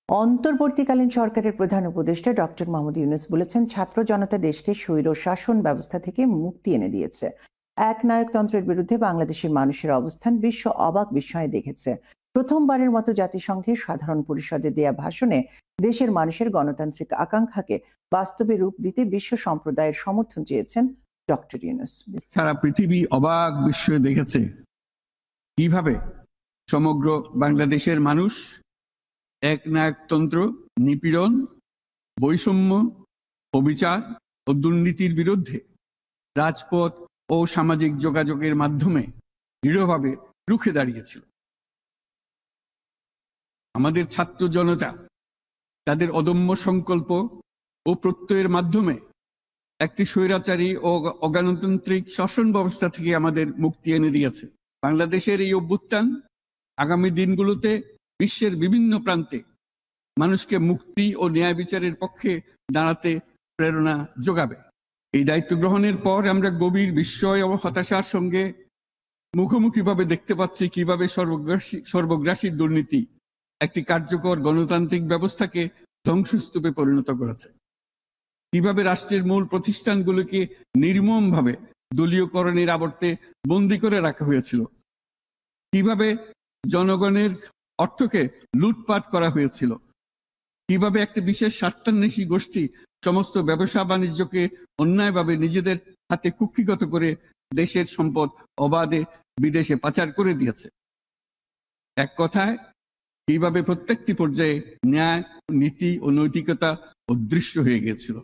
অন্তর্বর্তীকালীন সরকারের প্রধান উপদেষ্টা ডক্টর মোহাম্মদ ইউনূস বলেছেন, ছাত্র জনতা দেশকে স্বৈর শাসন ব্যবস্থা থেকে মুক্তি এনে দিয়েছে। একনায়কতন্ত্রের বিরুদ্ধে বাংলাদেশের মানুষের অবস্থান বিশ্ব অবাক বিস্ময়ে দেখেছে। প্রথমবারের মতো জাতিসংঘের সাধারণ পরিষদে দেয়া ভাষণে দেশের মানুষের গণতান্ত্রিক আকাঙ্ক্ষাকে বাস্তবে রূপ দিতে বিশ্ব সম্প্রদায়ের সমর্থন চেয়েছেন ডক্টর ইউনূস। সারা পৃথিবী অবাক বিস্ময়ে দেখেছে কিভাবে সমগ্র বাংলাদেশের মানুষ একনায়কতন্ত্র, নিপীড়ন, বৈষম্য, অবিচার ও দুর্নীতির বিরুদ্ধে রাজপথ ও সামাজিক যোগাযোগের মাধ্যমে দৃঢ়ভাবে রুখে দাঁড়িয়েছিল। আমাদের ছাত্র জনতা তাদের অদম্য সংকল্প ও প্রত্যয়ের মাধ্যমে একটি স্বৈরাচারী ও অগণতান্ত্রিক শাসন ব্যবস্থা থেকে আমাদের মুক্তি এনে দিয়েছে। বাংলাদেশের এই অভ্যুত্থান আগামী দিনগুলোতে বিশ্বের বিভিন্ন প্রান্তে মানুষকে মুক্তি ও ন্যায় বিচারের পক্ষে দাঁড়াতে প্রেরণা যোগাবে। এই দায়িত্ব গ্রহণের পর আমরা গভীর বিস্ময় ও হতাশার সঙ্গে মুখোমুখিভাবে দেখতে পাচ্ছি কিভাবে সর্বগ্রাসী দুর্নীতি একটি কার্যকর গণতান্ত্রিক ব্যবস্থাকে ধ্বংসস্তূপে পরিণত করেছে। কিভাবে রাষ্ট্রের মূল প্রতিষ্ঠানগুলোকে নির্মমভাবে দলীয়করণের আবর্তে বন্দী করে রাখা হয়েছিল, কিভাবে জনগণের অর্থকে লুটপাট করা হয়েছিল, কিভাবে একটি বিশেষ স্বার্থান্বেষী গোষ্ঠী সমস্ত ব্যবসা বাণিজ্যকে অন্যায়ভাবে নিজেদের হাতে কুক্ষিগত করে দেশের সম্পদ অবাধে বিদেশে পাচার করে দিয়েছে। এক কথায় কিভাবে প্রত্যেকটি পর্যায়ে ন্যায়, নীতি ও নৈতিকতা অদৃশ্য হয়ে গিয়েছিল।